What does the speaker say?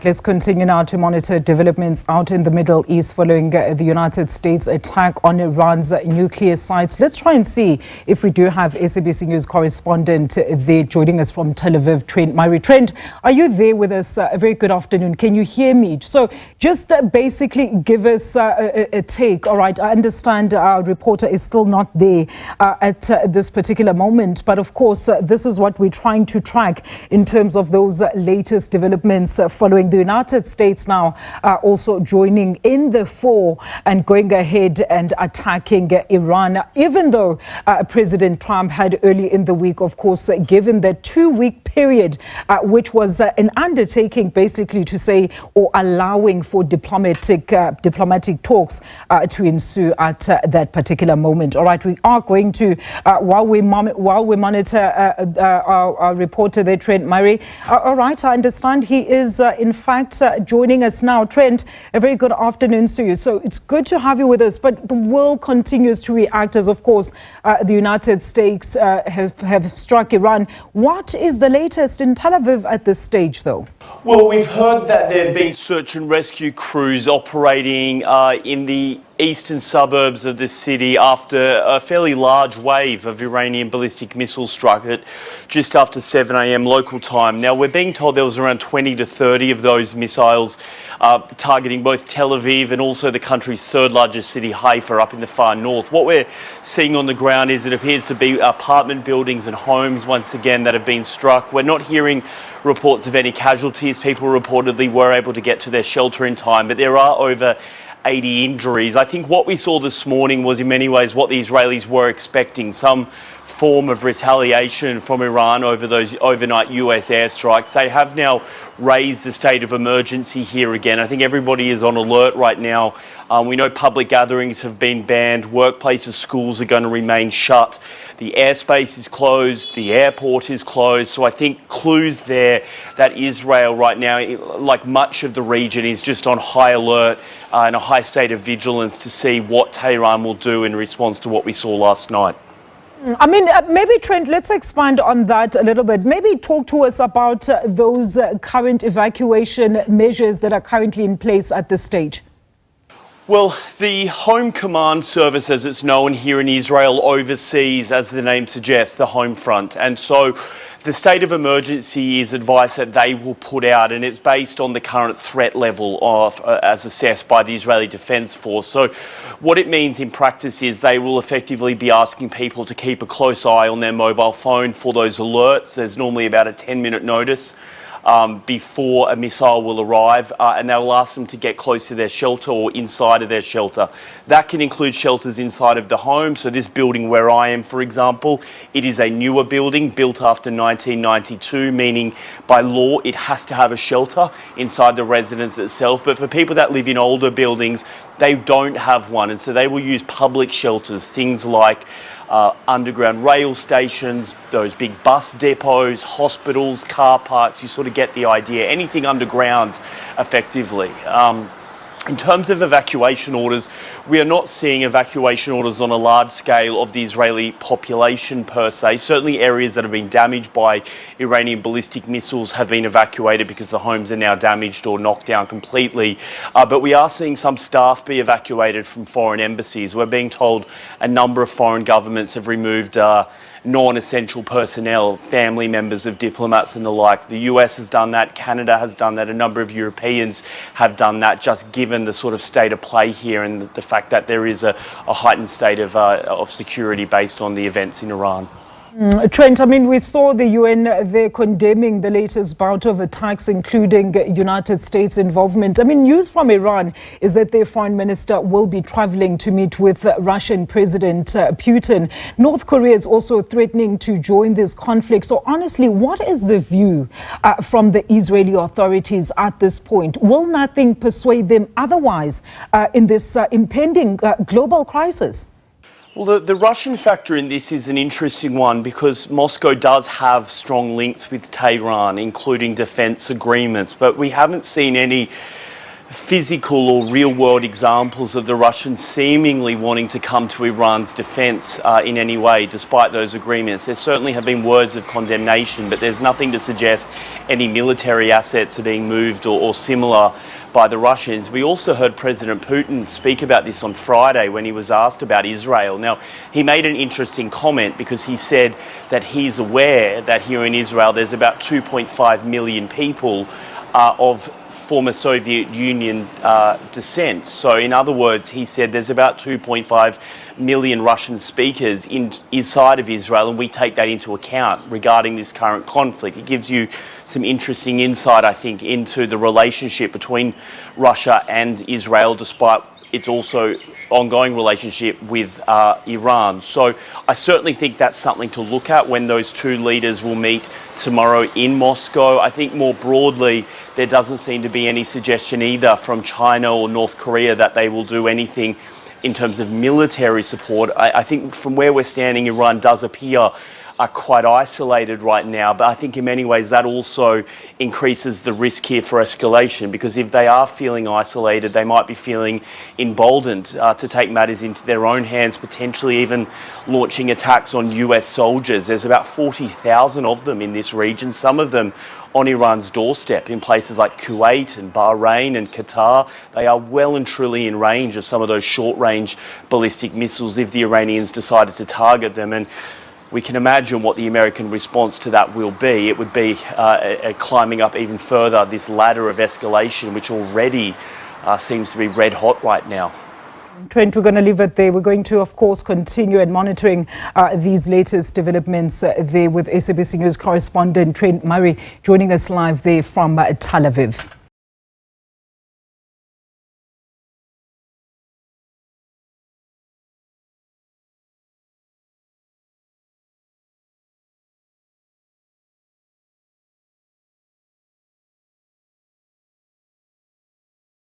let's continue now to monitor developments out in the Middle East following the United States attack on Iran's nuclear sites. Let's try and see if we do have SABC News correspondent there joining us from Tel Aviv, Trent. Trent, are you there with us? A very good afternoon. Can you hear me? So just basically give us a take. All right, I understand our reporter is still not there at this particular moment, but of course, this is what we're trying to track in terms of those latest developments following the United States now also joining in the fore and going ahead and attacking Iran, even though President Trump had early in the week, of course, given the 2-week period, which was an undertaking basically to say or allowing for diplomatic talks to ensue at that particular moment. All right, we are going to, while we monitor our reporter there, Trent Murray. All right, I understand he is in fact joining us now. Trent, a very good afternoon to you. So it's good to have you with us, but the world continues to react as, of course, the United States have struck Iran. What is the latest in Tel Aviv at this stage, though? Well, we've heard that there have been search and rescue crews operating in the eastern suburbs of the city after a fairly large wave of Iranian ballistic missiles struck at just after 7 a.m. local time. Now, we're being told there was around 20 to 30 of those missiles targeting both Tel Aviv and also the country's third largest city, Haifa, up in the far north. What we're seeing on the ground is it appears to be apartment buildings and homes once again that have been struck. We're not hearing reports of any casualties. People reportedly were able to get to their shelter in time, but there are over 80 injuries. I think what we saw this morning was in many ways what the Israelis were expecting, some form of retaliation from Iran over those overnight US airstrikes. They have now raised the state of emergency here again. I think everybody is on alert right now. We know public gatherings have been banned, workplaces, schools are going to remain shut. The airspace is closed, the airport is closed. So I think clues there that Israel right now, like much of the region, is just on high alert and a high state of vigilance to see what Tehran will do in response to what we saw last night. I mean, maybe, Trent, let's expand on that a little bit. Maybe talk to us about those current evacuation measures that are currently in place at this stage. Well, the Home Command Service, as it's known here in Israel, oversees, as the name suggests, the home front. And so the state of emergency is advice that they will put out, and it's based on the current threat level of, as assessed by the Israeli Defense Force. So what it means in practice is they will effectively be asking people to keep a close eye on their mobile phone for those alerts. There's normally about a 10-minute notice before a missile will arrive, and they'll ask them to get close to their shelter or inside of their shelter. That can include shelters inside of the home. So this building where I am, for example, it is a newer building built after 1992, meaning by law it has to have a shelter inside the residence itself. But for people that live in older buildings, they don't have one, and so they will use public shelters, things like underground rail stations, those big bus depots, hospitals, car parks. You sort of get the idea. Anything underground, effectively. In terms of evacuation orders, we are not seeing evacuation orders on a large scale of the Israeli population per se. Certainly areas that have been damaged by Iranian ballistic missiles have been evacuated because the homes are now damaged or knocked down completely. But we are seeing some staff be evacuated from foreign embassies. We're being told a number of foreign governments have removed non-essential personnel, family members of diplomats and the like. The US has done that, Canada has done that, a number of Europeans have done that, just given the sort of state of play here and the fact that there is a heightened state of security based on the events in Iran. Trent, I mean, we saw the UN there condemning the latest bout of attacks, including United States involvement. I mean, news from Iran is that their foreign minister will be traveling to meet with Russian President Putin. North Korea is also threatening to join this conflict. So honestly, what is the view from the Israeli authorities at this point? Will nothing persuade them otherwise in this impending global crisis? Well, the Russian factor in this is an interesting one because Moscow does have strong links with Tehran, including defense agreements, but we haven't seen any physical or real-world examples of the Russians seemingly wanting to come to Iran's defence in any way, despite those agreements. There certainly have been words of condemnation, but there's nothing to suggest any military assets are being moved or similar by the Russians. We also heard President Putin speak about this on Friday when he was asked about Israel. Now, he made an interesting comment because he said that he's aware that here in Israel there's about 2.5 million people of former Soviet Union descent. So in other words, he said there's about 2.5 million Russian speakers inside of Israel, and we take that into account regarding this current conflict. It gives you some interesting insight, I think, into the relationship between Russia and Israel, despite its also ongoing relationship with Iran. So I certainly think that's something to look at when those two leaders will meet tomorrow in Moscow. I think more broadly, there doesn't seem to be any suggestion either from China or North Korea that they will do anything in terms of military support. I think from where we're standing, Iran does appear quite isolated right now, but I think in many ways that also increases the risk here for escalation, because if they are feeling isolated, they might be feeling emboldened to take matters into their own hands, potentially even launching attacks on US soldiers. There's about 40,000 of them in this region, some of them on Iran's doorstep in places like Kuwait and Bahrain and Qatar. They are well and truly in range of some of those short-range ballistic missiles if the Iranians decided to target them. And we can imagine what the American response to that will be. It would be climbing up even further this ladder of escalation, which already seems to be red hot right now. Trent, we're going to leave it there. We're going to, of course, continue and monitoring these latest developments there with SABC News correspondent Trent Murray joining us live there from Tel Aviv.